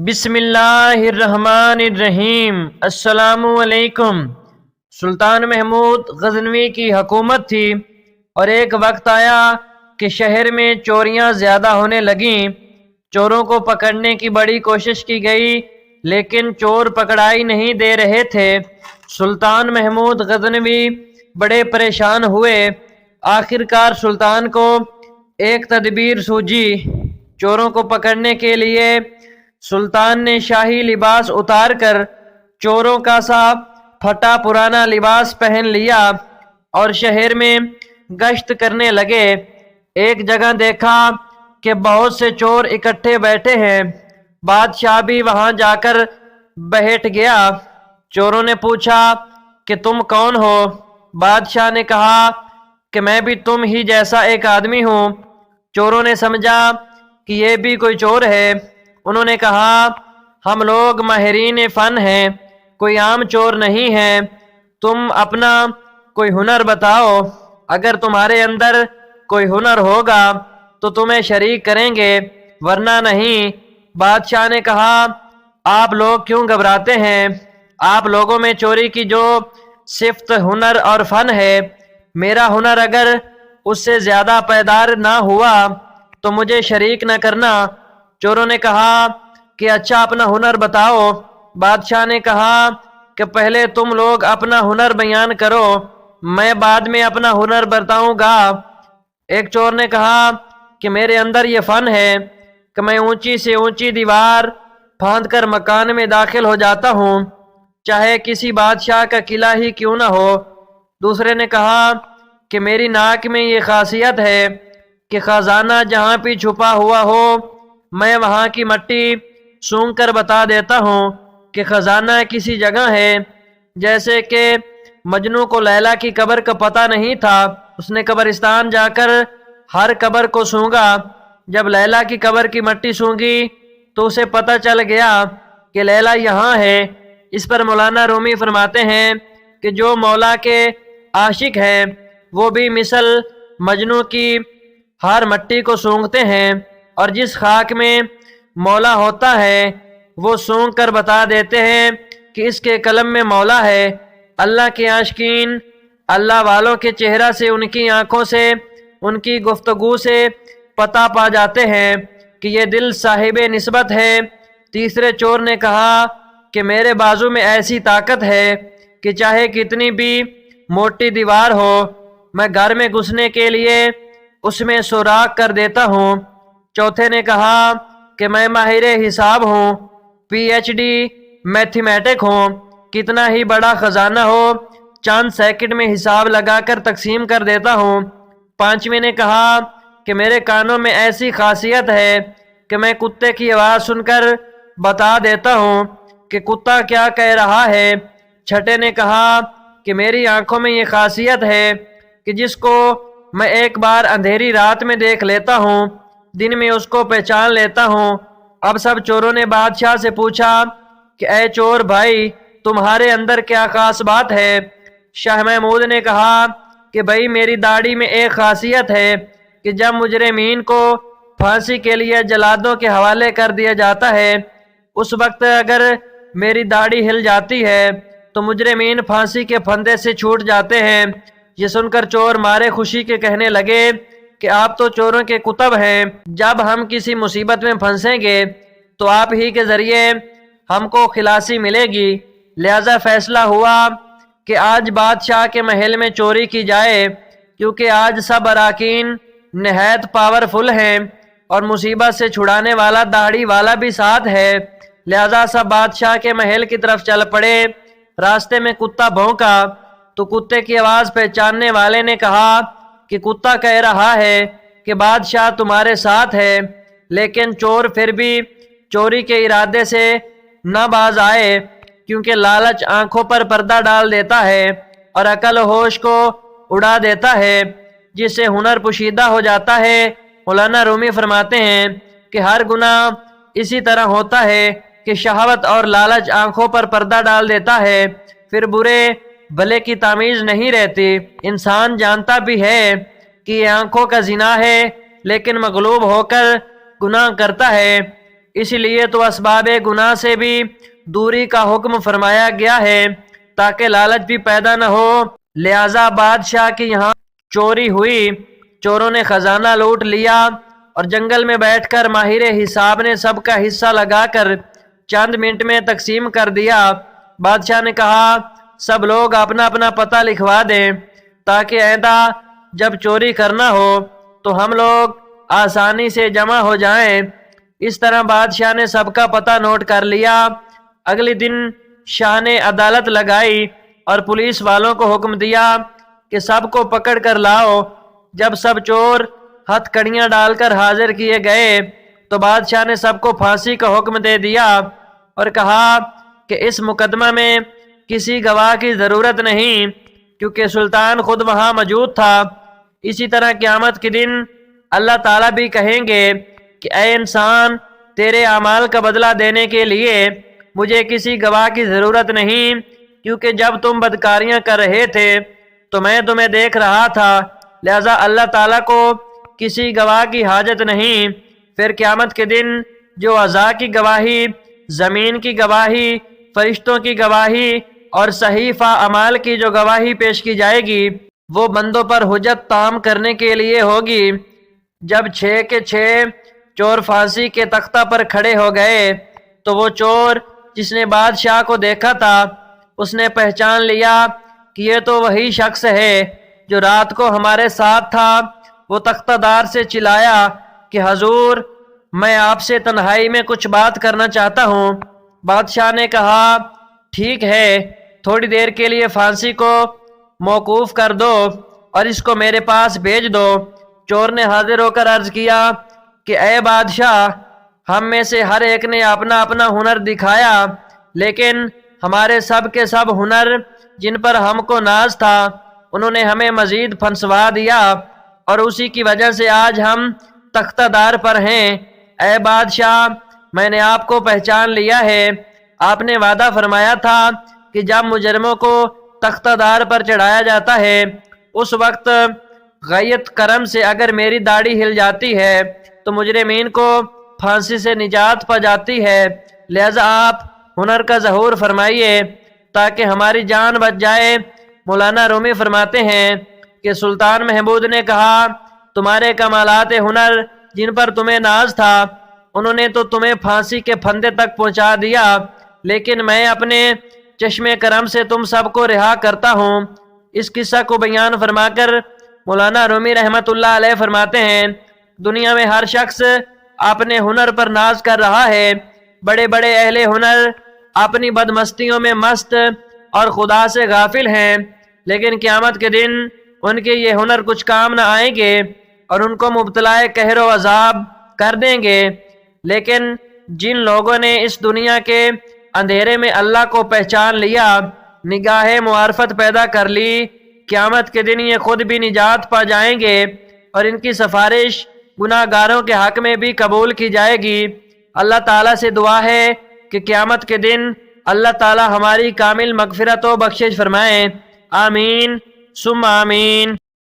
بسم اللہ الرحمن الرحیم۔ السلام علیکم۔ سلطان محمود غزنوی کی حکومت تھی اور ایک وقت آیا کہ شہر میں چوریاں زیادہ ہونے لگیں۔ چوروں کو پکڑنے کی بڑی کوشش کی گئی لیکن چور پکڑائی نہیں دے رہے تھے۔ سلطان محمود غزنوی بڑے پریشان ہوئے۔ آخرکار سلطان کو ایک تدبیر سوجھی۔ چوروں کو پکڑنے کے لیے سلطان نے شاہی لباس اتار کر چوروں کا سا پھٹا پرانا لباس پہن لیا اور شہر میں گشت کرنے لگے۔ ایک جگہ دیکھا کہ بہت سے چور اکٹھے بیٹھے ہیں۔ بادشاہ بھی وہاں جا کر بیٹھ گیا۔ چوروں نے پوچھا کہ تم کون ہو؟ بادشاہ نے کہا کہ میں بھی تم ہی جیسا ایک آدمی ہوں۔ چوروں نے سمجھا کہ یہ بھی کوئی چور ہے۔ انہوں نے کہا ہم لوگ ماہرین فن ہیں، کوئی عام چور نہیں ہے، تم اپنا کوئی ہنر بتاؤ، اگر تمہارے اندر کوئی ہنر ہوگا تو تمہیں شریک کریں گے ورنہ نہیں۔ بادشاہ نے کہا آپ لوگ کیوں گھبراتے ہیں؟ آپ لوگوں میں چوری کی جو صفت ہنر اور فن ہے، میرا ہنر اگر اس سے زیادہ پائیدار نہ ہوا تو مجھے شریک نہ کرنا۔ چوروں نے کہا کہ اچھا اپنا ہنر بتاؤ۔ بادشاہ نے کہا کہ پہلے تم لوگ اپنا ہنر بیان کرو، میں بعد میں اپنا ہنر بتاؤں گا۔ ایک چور نے کہا کہ میرے اندر یہ فن ہے کہ میں اونچی سے اونچی دیوار پھاند کر مکان میں داخل ہو جاتا ہوں، چاہے کسی بادشاہ کا قلعہ ہی کیوں نہ ہو۔ دوسرے نے کہا کہ میری ناک میں یہ خاصیت ہے کہ خزانہ جہاں بھی چھپا ہوا ہو میں وہاں کی مٹی سونگھ کر بتا دیتا ہوں کہ خزانہ کسی جگہ ہے۔ جیسے کہ مجنوں کو لیلا کی قبر کا پتہ نہیں تھا، اس نے قبرستان جا کر ہر قبر کو سونگا۔ جب لیلا کی قبر کی مٹی سونگی تو اسے پتہ چل گیا کہ لیلا یہاں ہے۔ اس پر مولانا رومی فرماتے ہیں کہ جو مولا کے عاشق ہیں وہ بھی مثل مجنوں کی ہر مٹی کو سونگتے ہیں، اور جس خاک میں مولا ہوتا ہے وہ سونگ کر بتا دیتے ہیں کہ اس کے قلم میں مولا ہے۔ اللہ کے عاشقین اللہ والوں کے چہرہ سے، ان کی آنکھوں سے، ان کی گفتگو سے پتہ پا جاتے ہیں کہ یہ دل صاحب نسبت ہے۔ تیسرے چور نے کہا کہ میرے بازو میں ایسی طاقت ہے کہ چاہے کتنی بھی موٹی دیوار ہو میں گھر میں گھسنے کے لیے اس میں سوراخ کر دیتا ہوں۔ چوتھے نے کہا کہ میں ماہر حساب ہوں، پی ایچ ڈی میتھمیٹک ہوں، کتنا ہی بڑا خزانہ ہو چند سیکنڈ میں حساب لگا کر تقسیم کر دیتا ہوں۔ پانچویں نے کہا کہ میرے کانوں میں ایسی خاصیت ہے کہ میں کتے کی آواز سن کر بتا دیتا ہوں کہ کتا کیا کہہ رہا ہے۔ چھٹے نے کہا کہ میری آنکھوں میں یہ خاصیت ہے کہ جس کو میں ایک بار اندھیری رات میں دیکھ لیتا ہوں دن میں اس کو پہچان لیتا ہوں۔ اب سب چوروں نے بادشاہ سے پوچھا کہ اے چور بھائی تمہارے اندر کیا خاص بات ہے؟ شاہ محمود نے کہا کہ بھائی میری داڑھی میں ایک خاصیت ہے کہ جب مجرمین کو پھانسی کے لیے جلادوں کے حوالے کر دیا جاتا ہے اس وقت اگر میری داڑھی ہل جاتی ہے تو مجرمین پھانسی کے پھندے سے چھوٹ جاتے ہیں۔ یہ سن کر چور مارے خوشی کے کہنے لگے کہ آپ تو چوروں کے کتب ہیں، جب ہم کسی مصیبت میں پھنسیں گے تو آپ ہی کے ذریعے ہم کو خلاصی ملے گی۔ لہذا فیصلہ ہوا کہ آج بادشاہ کے محل میں چوری کی جائے، کیونکہ آج سب اراکین نہایت پاورفل ہیں اور مصیبت سے چھڑانے والا داڑھی والا بھی ساتھ ہے۔ لہذا سب بادشاہ کے محل کی طرف چل پڑے۔ راستے میں کتا بھونکا تو کتے کی آواز پہچاننے والے نے کہا کہ کتا کہہ رہا ہے کہ بادشاہ تمہارے ساتھ ہے، لیکن چور پھر بھی چوری کے ارادے سے نہ باز آئے، کیونکہ لالچ آنکھوں پر پردہ ڈال دیتا ہے اور عقل و ہوش کو اڑا دیتا ہے، جس سے ہنر پوشیدہ ہو جاتا ہے۔ مولانا رومی فرماتے ہیں کہ ہر گناہ اسی طرح ہوتا ہے کہ شہوت اور لالچ آنکھوں پر پردہ ڈال دیتا ہے، پھر برے بھلے کی تمیز نہیں رہتی۔ انسان جانتا بھی ہے کہ یہ آنکھوں کا زنا ہے لیکن مغلوب ہو کر گناہ کرتا ہے۔ اس لیے تو اسباب گناہ سے بھی دوری کا حکم فرمایا گیا ہے تاکہ لالچ بھی پیدا نہ ہو۔ لہذا بادشاہ کی یہاں چوری ہوئی، چوروں نے خزانہ لوٹ لیا اور جنگل میں بیٹھ کر ماہر حساب نے سب کا حصہ لگا کر چند منٹ میں تقسیم کر دیا۔ بادشاہ نے کہا سب لوگ اپنا اپنا پتہ لکھوا دیں تاکہ آئندہ جب چوری کرنا ہو تو ہم لوگ آسانی سے جمع ہو جائیں۔ اس طرح بادشاہ نے سب کا پتہ نوٹ کر لیا۔ اگلے دن شاہ نے عدالت لگائی اور پولیس والوں کو حکم دیا کہ سب کو پکڑ کر لاؤ۔ جب سب چور ہتھ کڑیاں ڈال کر حاضر کیے گئے تو بادشاہ نے سب کو پھانسی کا حکم دے دیا اور کہا کہ اس مقدمہ میں کسی گواہ کی ضرورت نہیں کیونکہ سلطان خود وہاں موجود تھا۔ اسی طرح قیامت کے دن اللہ تعالیٰ بھی کہیں گے کہ اے انسان، تیرے اعمال کا بدلہ دینے کے لیے مجھے کسی گواہ کی ضرورت نہیں، کیونکہ جب تم بدکاریاں کر رہے تھے تو میں تمہیں دیکھ رہا تھا، لہذا اللہ تعالیٰ کو کسی گواہ کی حاجت نہیں۔ پھر قیامت کے دن جو اعضاء کی گواہی، زمین کی گواہی، فرشتوں کی گواہی اور صحیفہ اعمال کی جو گواہی پیش کی جائے گی وہ بندوں پر حجت تام کرنے کے لیے ہوگی۔ جب 6 کے 6 چور پھانسی کے تختہ پر کھڑے ہو گئے تو وہ چور جس نے بادشاہ کو دیکھا تھا اس نے پہچان لیا کہ یہ تو وہی شخص ہے جو رات کو ہمارے ساتھ تھا۔ وہ تختہ دار سے چلایا کہ حضور، میں آپ سے تنہائی میں کچھ بات کرنا چاہتا ہوں۔ بادشاہ نے کہا ٹھیک ہے، تھوڑی دیر کے لیے پھانسی کو موقوف کر دو اور اس کو میرے پاس بھیج دو۔ چور نے حاضر ہو کر عرض کیا کہ اے بادشاہ، ہم میں سے ہر ایک نے اپنا اپنا ہنر دکھایا، لیکن ہمارے سب کے سب ہنر جن پر ہم کو ناز تھا انہوں نے ہمیں مزید پھنسوا دیا اور اسی کی وجہ سے آج ہم تختہ دار پر ہیں۔ اے بادشاہ، میں نے آپ کو پہچان لیا ہے۔ آپ نے وعدہ فرمایا تھا کہ جب مجرموں کو تختہ دار پر چڑھایا جاتا ہے اس وقت غیت کرم سے اگر میری داڑھی ہل جاتی ہے تو مجرمین کو پھانسی سے نجات پا جاتی ہے، لہذا آپ ہنر کا ظہور فرمائیے تاکہ ہماری جان بچ جائے۔ مولانا رومی فرماتے ہیں کہ سلطان محمود نے کہا تمہارے کمالات ہنر جن پر تمہیں ناز تھا انہوں نے تو تمہیں پھانسی کے پھندے تک پہنچا دیا، لیکن میں اپنے چشم کرم سے تم سب کو رہا کرتا ہوں۔ اس قصہ کو بیان فرما کر مولانا رومی رحمت اللہ علیہ فرماتے ہیں دنیا میں ہر شخص اپنے ہنر پر ناز کر رہا ہے۔ بڑے بڑے اہل ہنر اپنی بدمستیوں میں مست اور خدا سے غافل ہیں، لیکن قیامت کے دن ان کے یہ ہنر کچھ کام نہ آئیں گے اور ان کو مبتلا قہر و عذاب کر دیں گے۔ لیکن جن لوگوں نے اس دنیا کے اندھیرے میں اللہ کو پہچان لیا، نگاہ معرفت پیدا کر لی، قیامت کے دن یہ خود بھی نجات پا جائیں گے اور ان کی سفارش گناہ گاروں کے حق میں بھی قبول کی جائے گی۔ اللہ تعالیٰ سے دعا ہے کہ قیامت کے دن اللہ تعالیٰ ہماری کامل مغفرت و بخشش فرمائیں۔ آمین ثم آمین۔